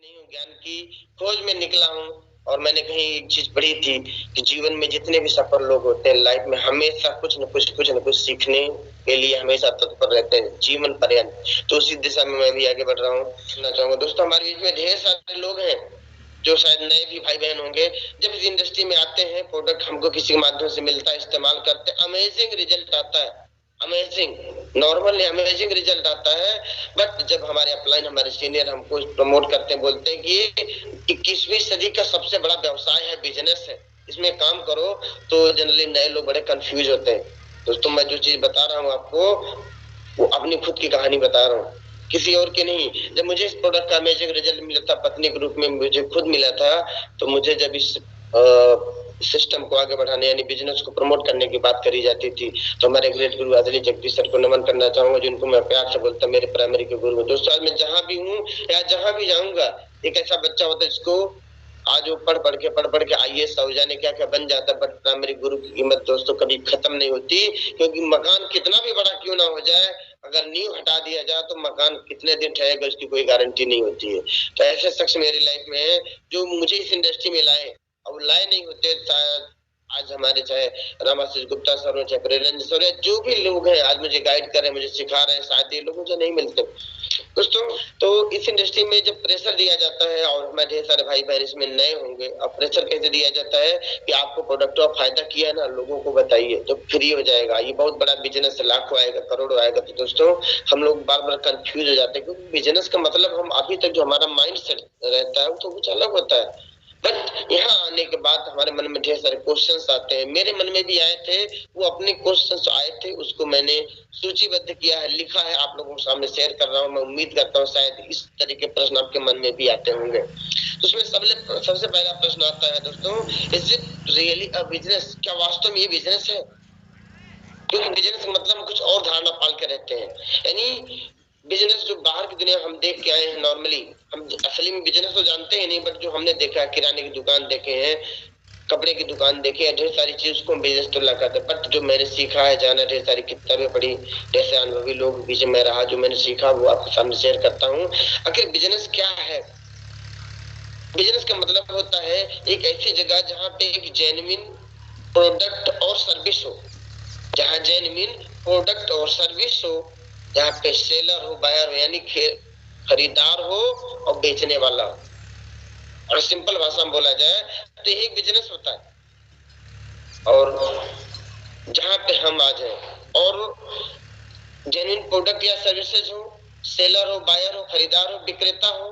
नहीं हूँ, ज्ञान की खोज में निकला हूँ। और मैंने कहीं एक चीज पढ़ी थी कि जीवन में जितने भी सफल लोग होते हैं लाइफ में हमेशा कुछ न कुछ सीखने के लिए हमेशा तत्पर रहते हैं जीवन पर्यंत। तो उसी दिशा में मैं भी आगे बढ़ रहा हूँ। सुनना चाहूंगा दोस्तों, हमारे बीच में ढेर सारे लोग हैं जो शायद नए भी भाई बहन होंगे। जब इस इंडस्ट्री में आते हैं, प्रोडक्ट हमको किसी के माध्यम से मिलता है, इस्तेमाल करते हैं, अमेजिंग रिजल्ट आता है। अमेजिंग, नॉर्मली अमेजिंग रिजल्ट आता है। बट जब हमारे अपलाइन, हमारे सीनियर हमको प्रमोट करते हैं, बोलते हैं कि ये 21वीं सदी का सबसे बड़ा व्यवसाय है, बिजनेस है, इसमें काम करो, तो जनरली नए लोग बड़े कंफ्यूज होते हैं। दोस्तों, मैं जो चीज बता रहा हूँ आपको, वो अपनी खुद की कहानी बता रहा हूँ, किसी और की नहीं। जब मुझे इस प्रोडक्ट का अमेजिंग रिजल्ट मिला था, पत्नी के रूप में मुझे खुद मिला था, तो मुझे जब इस सिस्टम को आगे बढ़ाने यानी बिजनेस को प्रमोट करने की बात करी जाती थी, तो हमारे ग्रेट गुरु आदरणीय जगदीश सर को नमन करना चाहूंगा, जिनको मैं प्यार से बोलता मेरे प्राइमरी के गुरु। दोस्तों, आज मैं जहां भी हूँ या जहां भी जाऊंगा, एक ऐसा बच्चा होता है जिसको आज वो पढ़ पढ़ के आईएएस हो जाने क्या क्या बन जाता है, बट प्राइमरी गुरु की कीमत दोस्तों कभी खत्म नहीं होती। क्योंकि मकान कितना भी बड़ा क्यों ना हो जाए, अगर नींव हटा दिया जाए तो मकान कितने दिन ठहरेगा इसकी कोई गारंटी नहीं होती है। तो ऐसे शख्स मेरी लाइफ में है जो मुझे इस इंडस्ट्री में लाए। अब लाए नहीं होते शायद आज हमारे चाहे रामाशीष गुप्ता सर हो, चाहे प्रेरणा सर, जो भी लोग हैं आज मुझे गाइड कर रहे हैं, मुझे सिखा रहे हैं, शायद ये लोग मुझे नहीं मिलते दोस्तों। तो इस इंडस्ट्री में जब प्रेशर दिया जाता है, और हमारे ढेर सारे भाई बहन इसमें नए होंगे, अब प्रेशर कैसे दिया जाता है कि आपको प्रोडक्ट का फायदा किया है ना, लोगों को बताइए तो फ्री हो जाएगा, ये बहुत बड़ा बिजनेस है, लाखों आएगा, करोड़ों आएगा। तो दोस्तों, हम लोग बार बार कंफ्यूज हो जाते हैं, क्योंकि बिजनेस का मतलब हम अभी तक जो हमारा माइंड सेट रहता है वो तो कुछ अलग होता है। बट यहाँ आने के बाद हमारे मन में ढेर सारे क्वेश्चंस आते हैं, मेरे मन में भी आए थे, वो अपने क्वेश्चंस आए थे, उसको मैंने सूचीबद्ध किया है, लिखा है, आप लोगों के सामने शेयर कर रहा हूँ। मैं उम्मीद करता हूँ शायद इस तरह के प्रश्न आपके मन में भी आते होंगे। तो उसमें सबसे पहला प्रश्न आता है दोस्तों, is it really a business? क्या वास्तव में ये बिजनेस है? क्योंकि बिजनेस का मतलब हम कुछ और धारणा पाल के रहते हैं, यानी बिजनेस जो बाहर की दुनिया हम देख के आए हैं नॉर्मली, हम असली में बिजनेस तो जानते हैं नहीं, बट जो हमने देखा है, किराने की दुकान देखे हैं, कपड़े की दुकान देखे हैं, ढेर सारी चीज को बिजनेस तो लगाते हैं। बट जो मैंने सीखा है, जाना, ढेर सारी किताबें पढ़ी, ढेर से अनुभवी लोग के बीच में रहा, जो मैंने सीखा वो आपके सामने शेयर करता हूँ। आखिर बिजनेस क्या है? बिजनेस का मतलब होता है एक ऐसी जगह जहाँ पे एक जेन्युइन प्रोडक्ट और सर्विस हो, जहाँ जेन्युइन प्रोडक्ट और सर्विस हो, जहाँ पे सेलर हो, बायर हो, यानी खरीदार हो और बेचने वाला हो। और सिंपल भाषा में बोला जाए तो यही बिजनेस होता है। और जहाँ पे हम आ जाए और जेन्युइन प्रोडक्ट या सर्विसेज हो, सेलर हो, बायर हो, खरीदार हो, विक्रेता हो,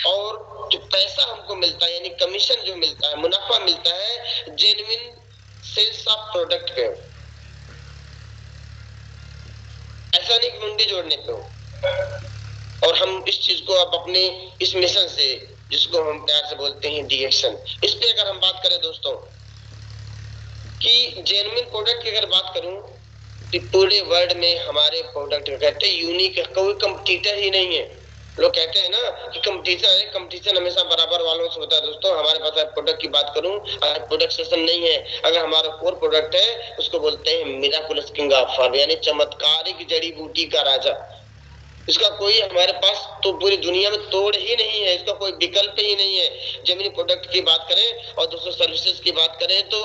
और जो पैसा हमको मिलता है यानी कमीशन जो मिलता है, मुनाफा मिलता है जेन्युइन सेल्स ऑफ प्रोडक्ट पे, ऐसा नहीं कि मुंडी जोड़ने पे हो। और हम इस चीज को अब अपने इस मिशन से, जिसको हम प्यार से बोलते हैं डी एक्शन, इस पे अगर हम बात करें दोस्तों कि जेन्युइन प्रोडक्ट की अगर बात करूं तो पूरे वर्ल्ड में हमारे प्रोडक्ट कहते हैं यूनिक है, कोई कंपटीटर ही नहीं है। लोग कहते हैं ना कि कंपटीशन है, कंपटीशन हमेशा बराबर वालों से होता है। दोस्तों, हमारे पास प्रोडक्ट की बात करूं, अगर प्रोडक्ट सेशन नहीं है, अगर हमारा कोर प्रोडक्ट है, उसको बोलते हैं मिराकुलस किंग ऑफ हर्ब, यानी चमत्कारिक जड़ी बूटी का राजा। इसका कोई हमारे पास तो पूरी दुनिया में तोड़ ही नहीं है, इसका कोई विकल्प ही नहीं है। जेमिनी प्रोडक्ट की बात करें और दोस्तों सर्विसेज की बात करें तो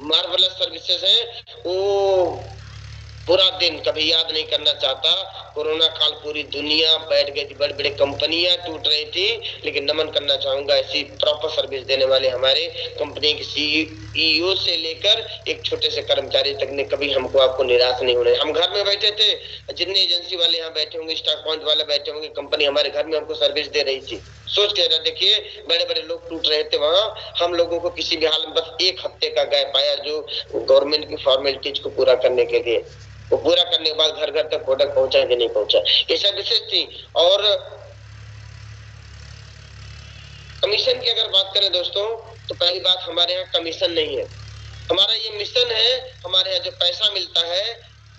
मार्वलस सर्विसेज है। वो पूरा दिन कभी याद नहीं करना चाहता, कोरोना काल पूरी दुनिया बैठ गई थी, बड़ी बड़ी कंपनियां टूट रही थी, लेकिन नमन करना चाहूंगा ऐसी प्रॉपर सर्विस देने वाले हमारे कंपनी के सीईओ से लेकर एक छोटे से कर्मचारी तक ने कभी हमको आपको निराश नहीं होने। हम घर में बैठे थे, जितने एजेंसी वाले यहाँ बैठे होंगे, स्टॉक पॉइंट वाले बैठे होंगे, कंपनी हमारे घर में हमको सर्विस दे रही थी। सोच के जरा देखिए, बड़े बड़े लोग टूट रहे थे वहां, हम लोगों को किसी भी हाल में बस एक हफ्ते का गैप आया जो गवर्नमेंट की फॉर्मेलिटीज को पूरा करने के लिए, वो पूरा करने के बाद घर घर तक प्रोडक्ट पहुंचा कि नहीं पहुंचा, ये सब विशेष थी। और कमीशन की अगर बात करें दोस्तों, तो पहली बात हमारे यहाँ कमीशन नहीं है, हमारा ये मिशन है। हमारे यहाँ जो पैसा मिलता है,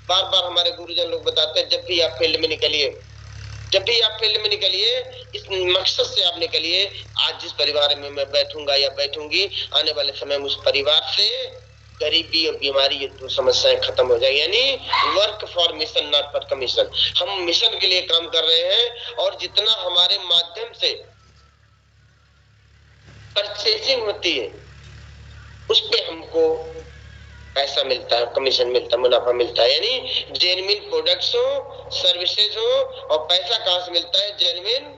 बार बार हमारे गुरुजन लोग बताते हैं, जब भी आप फील्ड में निकलिए, जब भी आप फील्ड में निकलिए, इस मकसद से आप निकलिए, आज जिस परिवार में मैं बैठूंगा या बैठूंगी, आने वाले समय में उस परिवार से गरीबी और बीमारी ये दो समस्याएं खत्म हो जाएगी। यानी work for mission not for commission, हम मिशन के लिए काम कर रहे हैं, और जितना हमारे माध्यम से परचेजिंग होती है उस पे हमको पैसा मिलता है, कमीशन मिलता है, मुनाफा मिलता है। यानी जेन्युइन प्रोडक्ट्स हो, सर्विसेज हो, और पैसा कहां से मिलता है? Genuine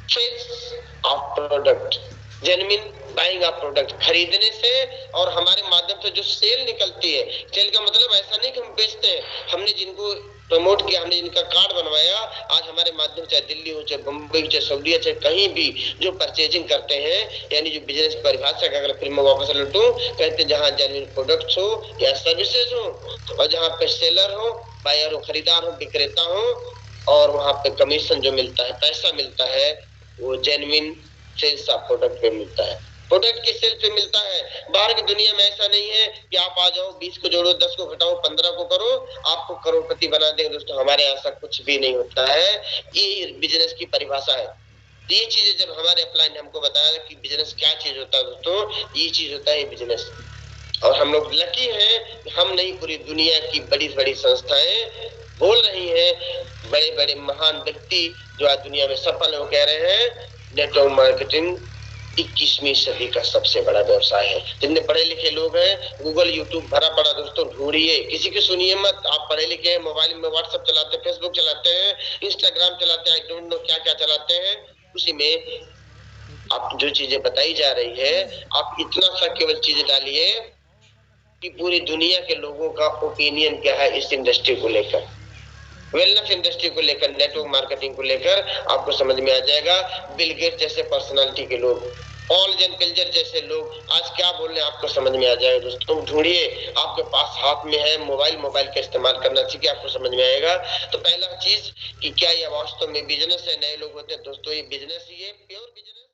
sales of product, genuine buying of product, खरीदने से और हमारे माध्यम से जो सेल निकलती है। सेल का मतलब ऐसा नहीं कि हम बेचते हैं, हमने जिनको प्रमोट किया, हमने जिनका कार्ड बनवाया, आज हमारे माध्यम चाहे दिल्ली हो, चाहे बम्बई, चाहे सऊदीया, चाहे कहीं भी जो परचेजिंग करते हैं, यानी जो बिजनेस परिभाषा का अगर फिर मैं वापस लौटूं, कहते हैं जहां जेन्युइन प्रोडक्ट्स हो या सर्विसेज हो और जहां पे सेलर हो, बायर हो, खरीदार हो, विक्रेता हो, और वहां पे कमीशन जो मिलता है, पैसा मिलता है, वो जेन्युइन सेल्स ऑफ प्रोडक्ट पे मिलता है, प्रोडक्ट के सेल पे मिलता है। बाहर की दुनिया में ऐसा नहीं है कि आप आ जाओ, 20 को जोड़ो, 10 को घटाओ, 15 को करो, आपको करोड़पति बना देंगे। दोस्तों, हमारे यहाँ ऐसा कुछ भी नहीं होता है। ये बिजनेस की परिभाषा है। ये चीजें जब हमारे अपलाइन ने हमको बताया कि बिजनेस क्या चीज होता है दोस्तों, ये चीज होता है बिजनेस। और हम लोग लकी हैं, हम नहीं पूरी दुनिया की बड़ी बड़ी संस्थाएं बोल रही हैं, बड़े बड़े महान व्यक्ति जो आज दुनिया में सफल हो कह रहे हैं नेटवर्क मार्केटिंग 21वीं सदी का सबसे बड़ा व्यवसाय है। जितने पढ़े लिखे लोग हैं, गूगल यूट्यूब भरा पड़ा दोस्तों, ढूंढिए, किसी की सुनिए मत। आप पढ़े लिखे हैं, मोबाइल में व्हाट्सएप चलाते हैं, फेसबुक चलाते हैं, इंस्टाग्राम चलाते हैं, आई डोंट नो क्या क्या चलाते हैं, उसी में आप जो चीजें बताई जा रही है, आप इतना सा केवल चीजें डालिए कि पूरी दुनिया के लोगों का ओपिनियन क्या है इस इंडस्ट्री को लेकर, वेलनेस इंडस्ट्री को लेकर, नेटवर्क मार्केटिंग को लेकर, आपको समझ में आ जाएगा। बिल गेट जैसे पर्सनालिटी के लोग, पॉल जेन पिल्जर जैसे लोग आज क्या बोल रहे हैं आपको समझ में आ जाएगा। दोस्तों, ढूंढिए, आपके पास हाथ में है मोबाइल, मोबाइल का इस्तेमाल करना सीखिए, आपको समझ में आएगा। तो पहला चीज कि क्या यह वास्तव में बिजनेस है? नए लोग होते हैं दोस्तों, ये बिजनेस ही है, प्योर बिजनेस।